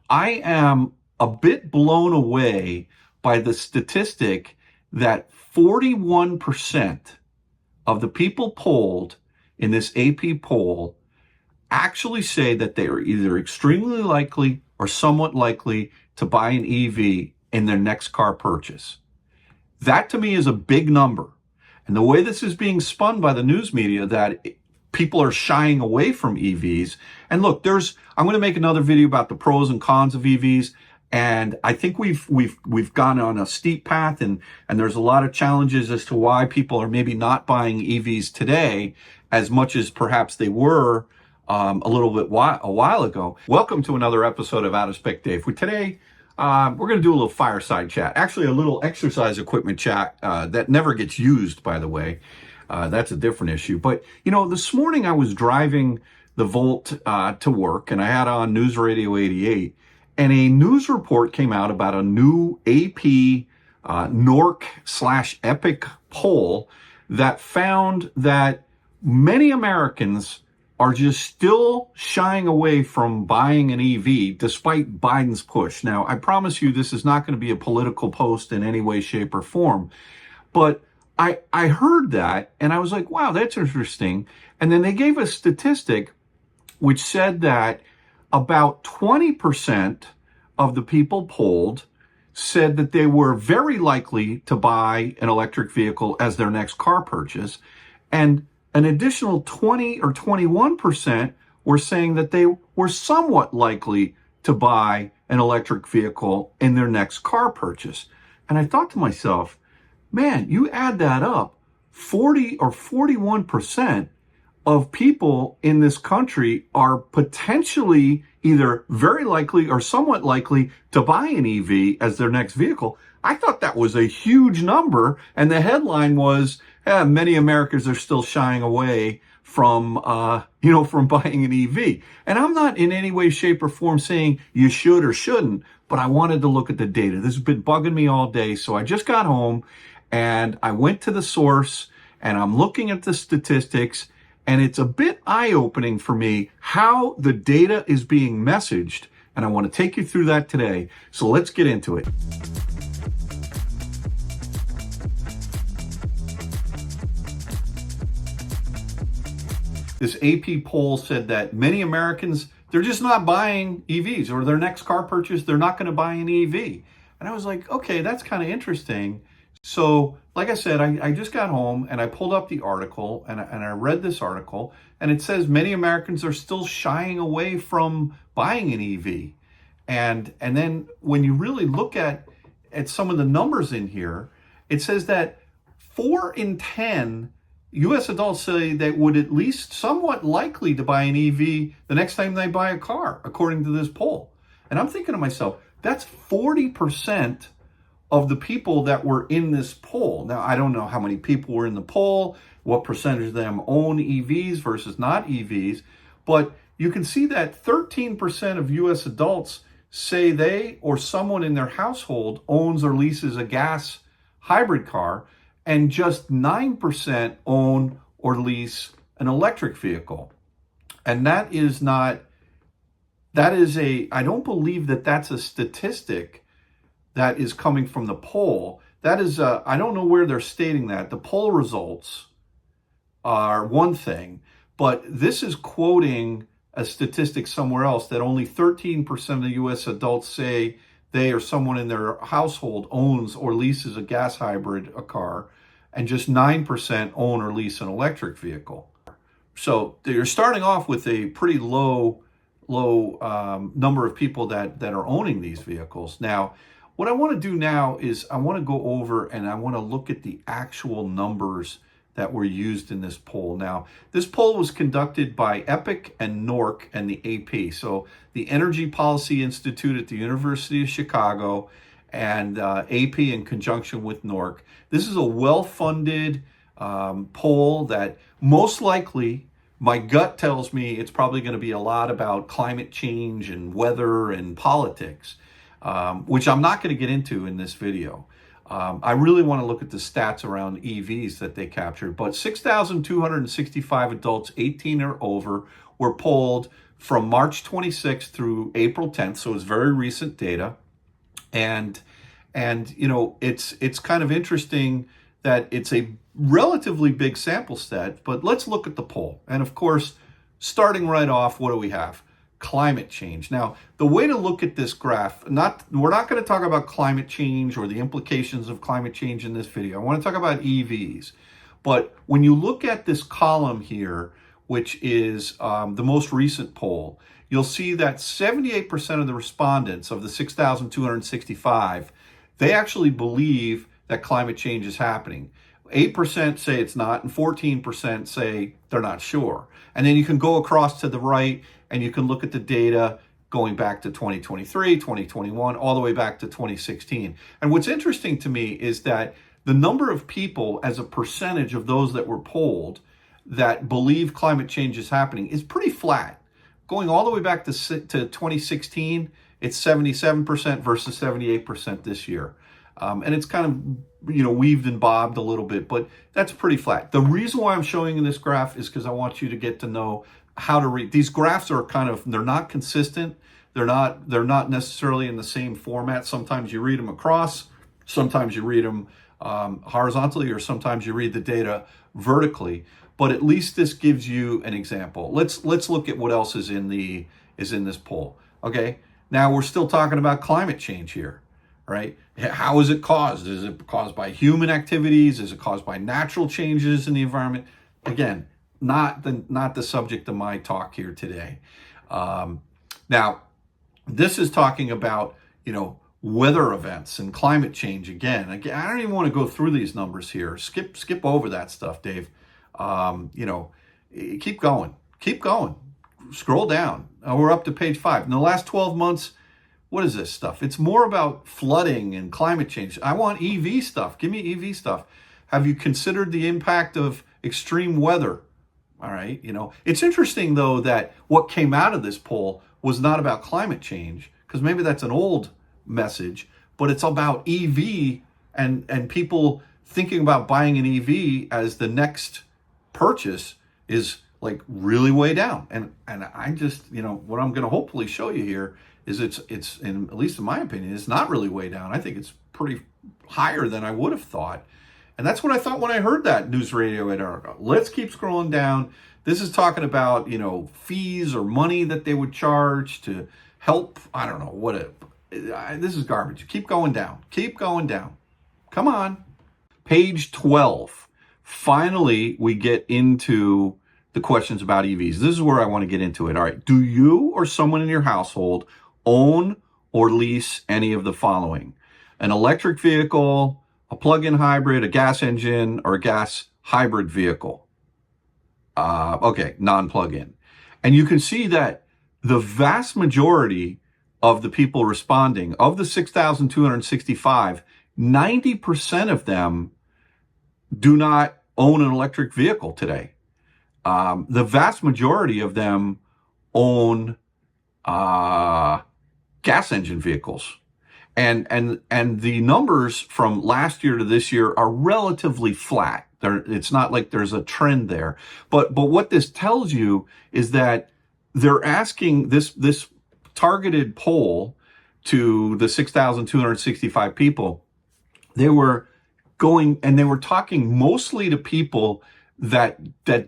I am a bit blown away by the statistic that 41% of the people polled in this AP poll actually say that they are either extremely likely or somewhat likely to buy an EV in their next car purchase. That to me is a big number. And the way this is being spun by the news media, that people are shying away from EVs. And look, I'm going to make another video about the pros and cons of EVs. And I think we've gone on a steep path, and there's a lot of challenges as to why people are maybe not buying EVs today as much as perhaps they were a while ago. Welcome to another episode of Out of Spec Dave. Today, we're going to do a little fireside chat, actually a little exercise equipment chat that never gets used, by the way. That's a different issue. But, this morning I was driving the Volt to work, and I had on News Radio 88, and a news report came out about a new AP NORC/Epic poll that found that many Americans are just still shying away from buying an EV despite Biden's push. Now, I promise you this is not going to be a political post in any way, shape, or form. But I heard that and I was like, wow, that's interesting. And then they gave a statistic which said that about 20% of the people polled said that they were very likely to buy an electric vehicle as their next car purchase. And an additional 20 or 21% were saying that they were somewhat likely to buy an electric vehicle in their next car purchase. And I thought to myself, man, you add that up, 40 or 41% of people in this country are potentially either very likely or somewhat likely to buy an EV as their next vehicle. I thought that was a huge number, and the headline was, many Americans are still shying away from buying an EV. And I'm not in any way, shape, or form saying you should or shouldn't, but I wanted to look at the data. This has been bugging me all day, so I just got home, and I went to the source, and I'm looking at the statistics, and it's a bit eye-opening for me how the data is being messaged, and I want to take you through that today. So let's get into it. This AP poll said that many Americans, they're just not buying EVs, or their next car purchase, they're not going to buy an EV. And I was like, okay, that's kind of interesting. So, like I said, I just got home and I pulled up the article and I read this article, and it says many Americans are still shying away from buying an EV. And then when you really look at some of the numbers in here, it says that 4 in 10 U.S. adults say they would at least somewhat likely to buy an EV the next time they buy a car, according to this poll. And I'm thinking to myself, that's 40% of the people that were in this poll. Now, I don't know how many people were in the poll, what percentage of them own EVs versus not EVs, but you can see that 13% of U.S. adults say they or someone in their household owns or leases a gas hybrid car, and just 9% own or lease an electric vehicle. And I don't believe that that's a statistic that is coming from the poll. That is, I don't know where they're stating that. The poll results are one thing, but this is quoting a statistic somewhere else that only 13% of the U.S. adults say they or someone in their household owns or leases a gas hybrid, a car, and just 9% own or lease an electric vehicle. So you're starting off with a pretty low number of people that are owning these vehicles. Now, what I want to do now is I want to go over and I want to look at the actual numbers that were used in this poll. Now, this poll was conducted by Epic and NORC and the AP. So the Energy Policy Institute at the University of Chicago and AP in conjunction with NORC. This is a well-funded poll that most likely, my gut tells me it's probably going to be a lot about climate change and weather and politics, which I'm not going to get into in this video. I really want to look at the stats around EVs that they captured, but 6,265 adults 18 or over were polled from March 26th through April 10th, so it's very recent data. And it's kind of interesting that it's a relatively big sample set, but let's look at the poll. And of course, starting right off, what do we have? Climate change. Now, the way to look at this graph, we're not going to talk about climate change or the implications of climate change in this video. I want to talk about EVs. But when you look at this column here, which is the most recent poll, you'll see that 78% of the respondents of the 6,265, they actually believe that climate change is happening. 8% say it's not, and 14% say they're not sure. And then you can go across to the right and you can look at the data going back to 2023, 2021, all the way back to 2016. And what's interesting to me is that the number of people as a percentage of those that were polled that believe climate change is happening is pretty flat. Going all the way back to 2016, it's 77% versus 78% this year. And it's kind of, weaved and bobbed a little bit, but that's pretty flat. The reason why I'm showing you this graph is because I want you to get to know how to read. These graphs are they're not consistent. They're not necessarily in the same format. Sometimes you read them across, sometimes you read them horizontally, or sometimes you read the data vertically. But at least this gives you an example. Let's look at what else is in this poll. Okay, now we're still talking about climate change here, right? How is it caused? Is it caused by human activities? Is it caused by natural changes in the environment? Again, not the subject of my talk here today. Now, this is talking about weather events and climate change again. I don't even want to go through these numbers here. Skip over that stuff, Dave. Keep going. Scroll down. We're up to page 5. In the last 12 months, what is this stuff? It's more about flooding and climate change. I want EV stuff. Give me EV stuff. Have you considered the impact of extreme weather? All right. It's interesting, though, that what came out of this poll was not about climate change, because maybe that's an old message, but it's about EV and people thinking about buying an EV as the next purchase is like really way down. And I just, what I'm going to hopefully show you here is it's at least in my opinion, it's not really way down. I think it's pretty higher than I would have thought. And that's what I thought when I heard that news radio article. Let's keep scrolling down. This is talking about, fees or money that they would charge to help. I don't know this is garbage. Keep going down. Come on. Page 12. Finally, we get into the questions about EVs. This is where I want to get into it. All right. Do you or someone in your household own or lease any of the following? An electric vehicle, a plug-in hybrid, a gas engine, or a gas hybrid vehicle? Okay, non-plug-in. And you can see that the vast majority of the people responding, of the 6,265, 90% of them do not own an electric vehicle today. The vast majority of them own gas engine vehicles. And the numbers from last year to this year are relatively flat. It's not like there's a trend there. But what this tells you is that they're asking this targeted poll to the 6,265 people. They were talking mostly to people that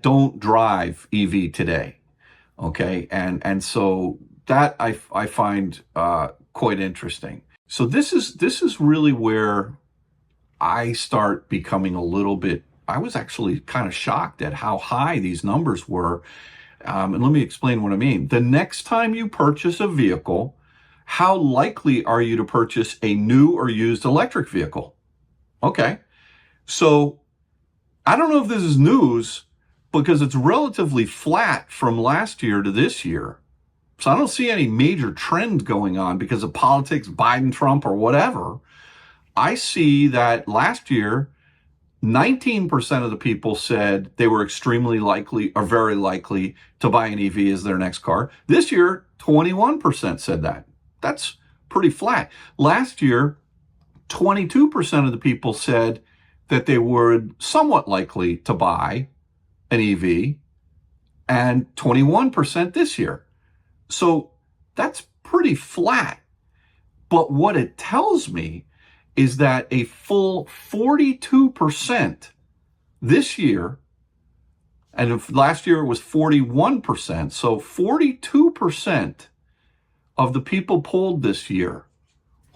don't drive EV today. Okay, and so that I find quite interesting. So this is really where I start becoming a little bit. I was actually kind of shocked at how high these numbers were. And let me explain what I mean. The next time you purchase a vehicle, how likely are you to purchase a new or used electric vehicle? Okay, so I don't know if this is news because it's relatively flat from last year to this year. So I don't see any major trend going on because of politics, Biden, Trump, or whatever. I see that last year, 19% of the people said they were extremely likely or very likely to buy an EV as their next car. This year, 21% said that. That's pretty flat. Last year, 22% of the people said that they were somewhat likely to buy an EV, and 21% this year. So that's pretty flat. But what it tells me is that a full 42% this year, and if last year it was 41%, so 42% of the people polled this year,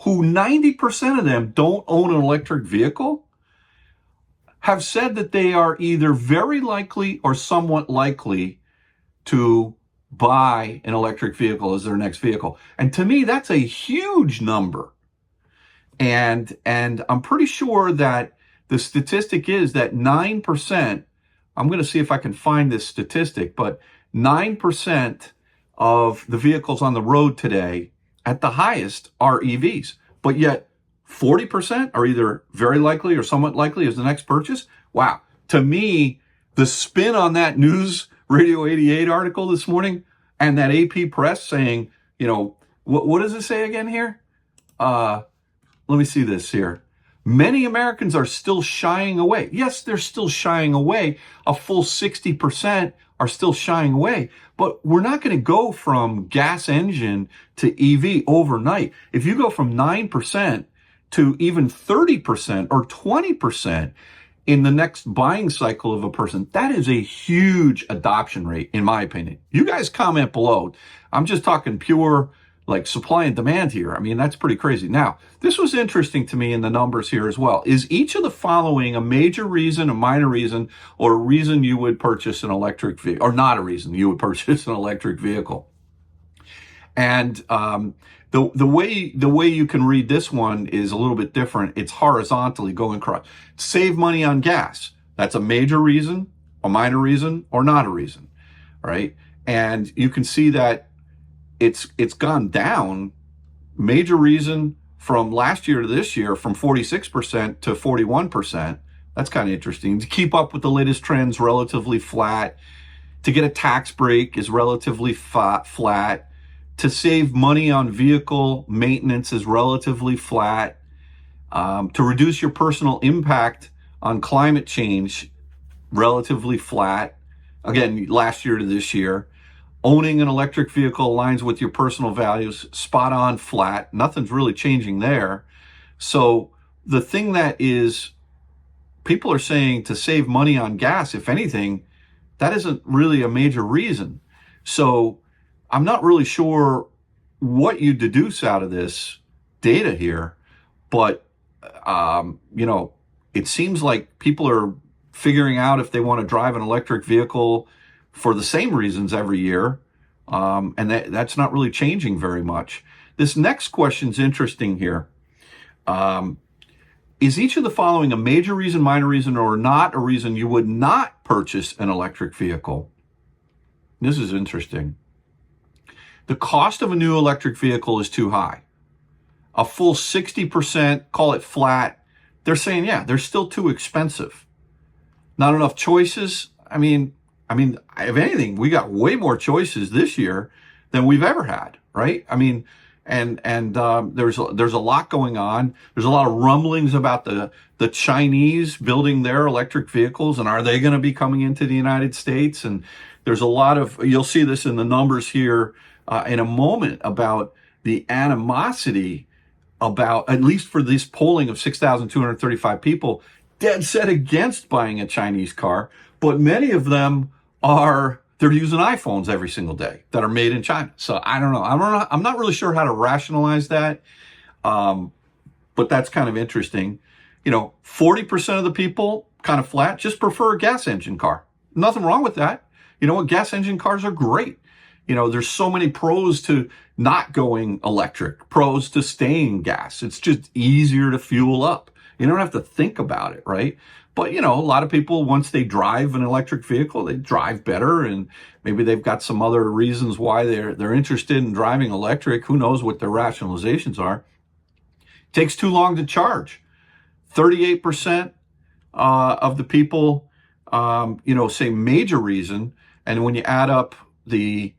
who 90% of them don't own an electric vehicle, have said that they are either very likely or somewhat likely to buy an electric vehicle as their next vehicle. And to me, that's a huge number. And I'm pretty sure that the statistic is that 9%, I'm going to see if I can find this statistic, but 9% of the vehicles on the road today at the highest are EVs. But yet 40% are either very likely or somewhat likely as the next purchase. Wow. To me, the spin on that News Radio 88 article this morning and that AP Press saying, what does it say again here? Let me see this here. Many Americans are still shying away. Yes, they're still shying away. A full 60% are still shying away. But we're not going to go from gas engine to EV overnight. If you go from 9% to even 30% or 20% in the next buying cycle of a person, that is a huge adoption rate, in my opinion. You guys comment below. I'm just talking pure like supply and demand here. I mean, that's pretty crazy. Now, this was interesting to me in the numbers here as well. Is each of the following a major reason, a minor reason, or a reason you would purchase an electric vehicle, or not a reason you would purchase an electric vehicle? And the way you can read this one is a little bit different. It's horizontally going across. Save money on gas. That's a major reason, a minor reason, or not a reason, right? And you can see that it's gone down. Major reason from last year to this year, from 46% to 41%. That's kind of interesting. To keep up with the latest trends, relatively flat. To get a tax break is relatively flat. To save money on vehicle maintenance is relatively flat. To reduce your personal impact on climate change, relatively flat. Again, last year to this year. Owning an electric vehicle aligns with your personal values, spot on, flat. Nothing's really changing there. So the thing that is, people are saying to save money on gas, if anything, that isn't really a major reason. So I'm not really sure what you deduce out of this data here, but, it seems like people are figuring out if they want to drive an electric vehicle for the same reasons every year. And that's not really changing very much. This next question's interesting here. Is each of the following a major reason, minor reason, or not a reason you would not purchase an electric vehicle? This is interesting. The cost of a new electric vehicle is too high. A full 60%, call it flat. They're saying, yeah, they're still too expensive. Not enough choices. I mean, if anything, we got way more choices this year than we've ever had, right? I mean, and there's a lot going on. There's a lot of rumblings about the Chinese building their electric vehicles, and are they going to be coming into the United States? And there's a lot of, you'll see this in the numbers here in a moment, about the animosity about, at least for this polling of 6,235 people, dead set against buying a Chinese car, but many of them they're using iPhones every single day that are made in China. So I don't know. I'm not really sure how to rationalize that. But that's kind of interesting. 40% of the people, kind of flat, just prefer a gas engine car. Nothing wrong with that. You know what? Gas engine cars are great. There's so many pros to not going electric, pros to staying gas. It's just easier to fuel up. You don't have to think about it, right? But, a lot of people, once they drive an electric vehicle, they drive better, and maybe they've got some other reasons why they're interested in driving electric. Who knows what their rationalizations are. It takes too long to charge. 38% of the people, say major reason, and when you add up the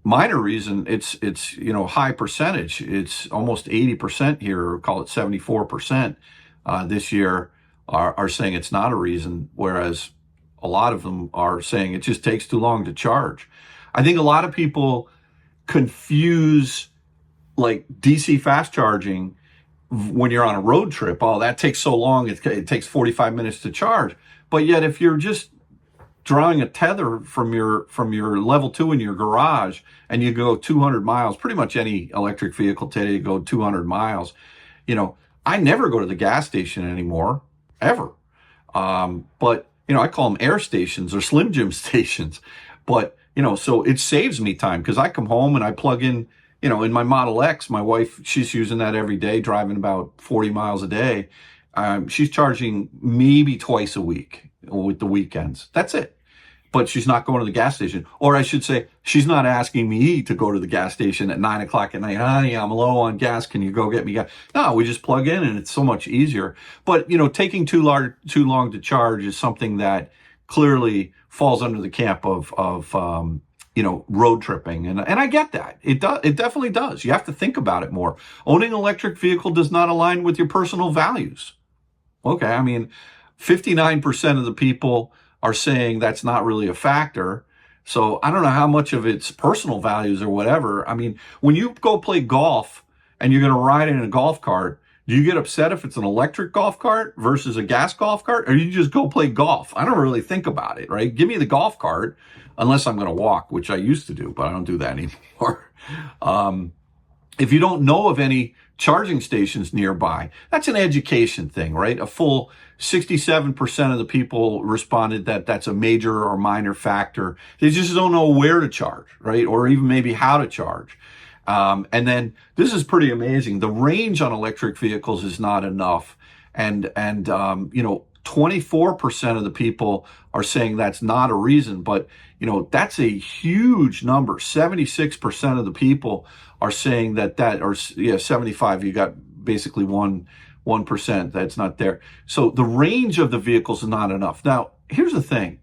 minor reason, it's high percentage. It's almost 80% here, or call it 74% this year. Are saying it's not a reason, whereas a lot of them are saying it just takes too long to charge. I think a lot of people confuse like DC fast charging when you're on a road trip. Oh, that takes so long. It takes 45 minutes to charge. But yet, if you're just drawing a tether from your level 2 in your garage and you go 200 miles, pretty much any electric vehicle today go 200 miles. I never go to the gas station anymore, ever. But I call them air stations or Slim Jim stations. But so it saves me time because I come home and I plug in. In my Model X, my wife, she's using that every day, driving about 40 miles a day. She's charging maybe twice a week with the weekends. That's it. But she's not going to the gas station. Or I should say, she's not asking me to go to the gas station at 9 o'clock at night. Honey, I'm low on gas. Can you go get me gas? No, we just plug in and it's so much easier. But, taking too long to charge is something that clearly falls under the camp of road tripping. And I get that. It definitely does. You have to think about it more. Owning an electric vehicle does not align with your personal values. Okay. I mean, 59% of the people are saying that's not really a factor. So I don't know how much of it's personal values or whatever. I mean, when you go play golf and you're going to ride in a golf cart, do you get upset if it's an electric golf cart versus a gas golf cart? Or you just go play golf? I don't really think about it, right? Give me the golf cart, unless I'm going to walk, which I used to do, but I don't do that anymore. If you don't know of any charging stations nearby, that's an education thing, right? A full 67% of the people responded that that's a major or minor factor. They just don't know where to charge, right? Or even maybe how to charge. And then this is pretty amazing. The range on electric vehicles is not enough. And 24% of the people are saying that's not a reason, but that's a huge number. 76% of the people are saying or 75, you got basically 1% that's not there. So the range of the vehicles is not enough. Now, here's the thing.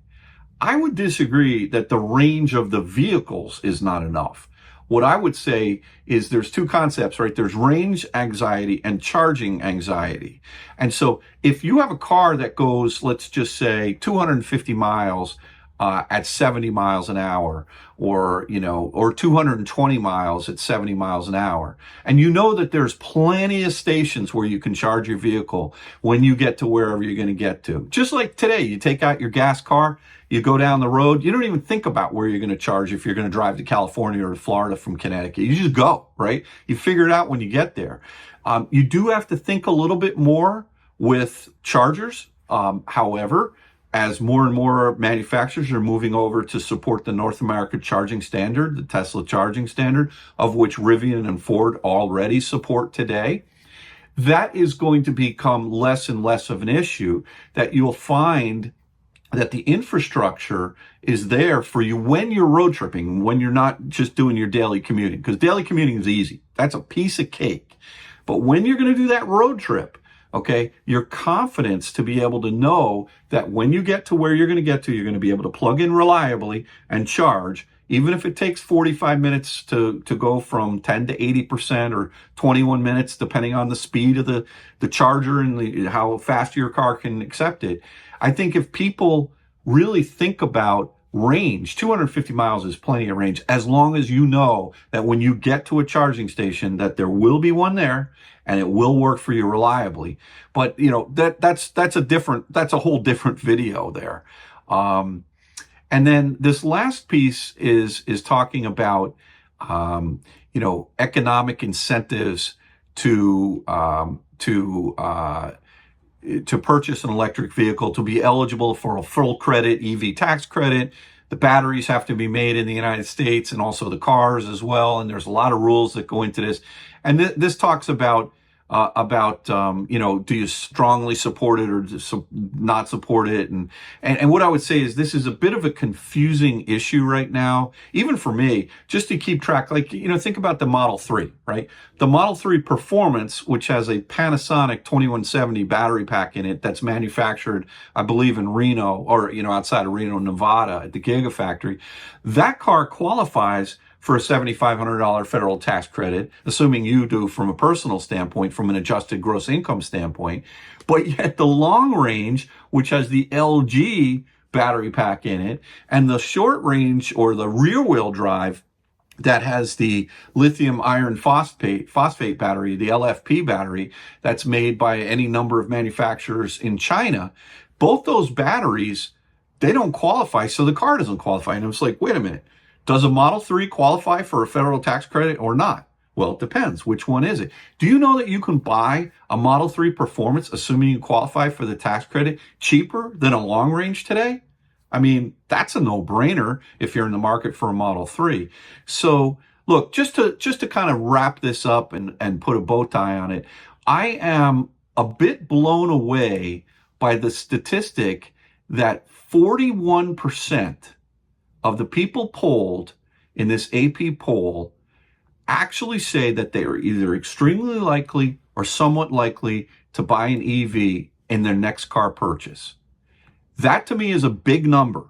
I would disagree that the range of the vehicles is not enough. What I would say is there's two concepts, right? There's range anxiety and charging anxiety. And so if you have a car that goes, let's just say 250 miles at 70 miles an hour, or 220 miles at 70 miles an hour, and that there's plenty of stations where you can charge your vehicle when you get to wherever you're going to get to. Just like today, you take out your gas car, you go down the road, you don't even think about where you're going to charge if you're going to drive to California or to Florida from Connecticut. You just go, right? You figure it out when you get there. You do have to think a little bit more with chargers. However, as more and more manufacturers are moving over to support the North America charging standard, the Tesla charging standard, of which Rivian and Ford already support today, that is going to become less and less of an issue, that you'll find that the infrastructure is there for you when you're road tripping, when you're not just doing your daily commuting, because daily commuting is easy. That's a piece of cake. But when you're going to do that road trip, okay, your confidence to be able to know that when you get to where you're going to get to, you're going to be able to plug in reliably and charge, even if it takes 45 minutes to go from 10 to 80% or 21 minutes, depending on the speed of the charger and how fast your car can accept it. I think if people really think about range, 250 miles is plenty of range, as long as you know that when you get to a charging station that there will be one there and it will work for you reliably. But that's a whole different video there. And then this last piece is talking about economic incentives to purchase an electric vehicle, to be eligible for a full credit EV tax credit. The batteries have to be made in the United States, and also the cars as well. And there's a lot of rules that go into this. And this talks about do you strongly support it or not support it? And what I would say is this is a bit of a confusing issue right now, even for me, just to keep track. Like, think about the Model 3, right? The Model 3 Performance, which has a Panasonic 2170 battery pack in it that's manufactured, I believe, in Reno or, outside of Reno, Nevada at the Gigafactory. That car qualifies for a $7,500 federal tax credit, assuming you do from a personal standpoint, from an adjusted gross income standpoint. But yet the long range, which has the LG battery pack in it, and the short range or the rear wheel drive that has the lithium iron phosphate battery, the LFP battery, that's made by any number of manufacturers in China. Both those batteries, they don't qualify, so the car doesn't qualify. And it's like, wait a minute, does a Model 3 qualify for a federal tax credit or not? Well, it depends. Which one is it? Do you know that you can buy a Model 3 Performance, assuming you qualify for the tax credit, cheaper than a long range today? I mean, that's a no-brainer if you're in the market for a Model 3. So, look, just to kind of wrap this up and put a bow tie on it, I am a bit blown away by the statistic that 41% of the people polled in this AP poll actually say that they are either extremely likely or somewhat likely to buy an EV in their next car purchase. That to me is a big number.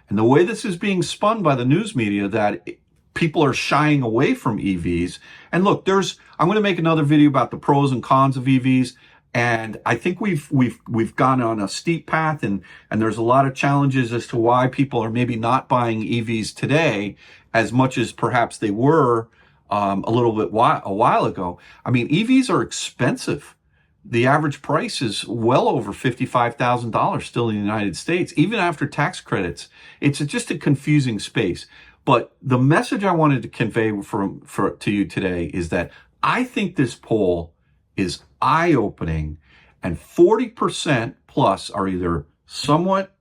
And the way this is being spun by the news media, that people are shying away from EVs. And look, I'm going to make another video about the pros and cons of EVs. And I think we've gone on a steep path, and there's a lot of challenges as to why people are maybe not buying EVs today as much as perhaps they were a while ago. I mean, EVs are expensive. The average price is well over $55,000 still in the United States, even after tax credits. It's just a confusing space. But the message I wanted to convey to you today is that I think this poll is eye-opening, and 40% plus are either somewhat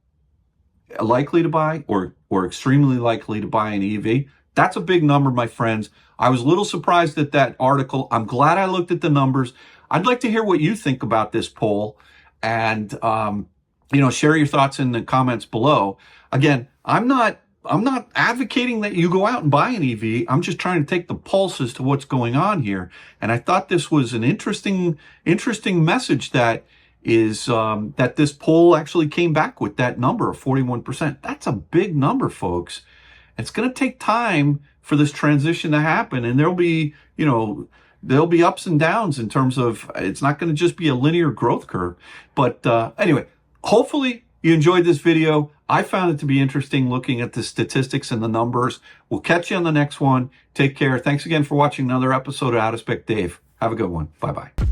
likely to buy or extremely likely to buy an EV. That's a big number, my friends. I was a little surprised at that article. I'm glad I looked at the numbers. I'd like to hear what you think about this poll, and share your thoughts in the comments below. Again, I'm not advocating that you go out and buy an EV. I'm just trying to take the pulse as to what's going on here. And I thought this was an interesting message that is that this poll actually came back with that number of 41%. That's a big number, folks. It's going to take time for this transition to happen, and there'll be ups and downs in terms of, it's not going to just be a linear growth curve. But anyway, hopefully you enjoyed this video. I found it to be interesting looking at the statistics and the numbers. We'll catch you on the next one. Take care. Thanks again for watching another episode of Out of Spec Dave. Have a good one. Bye-bye.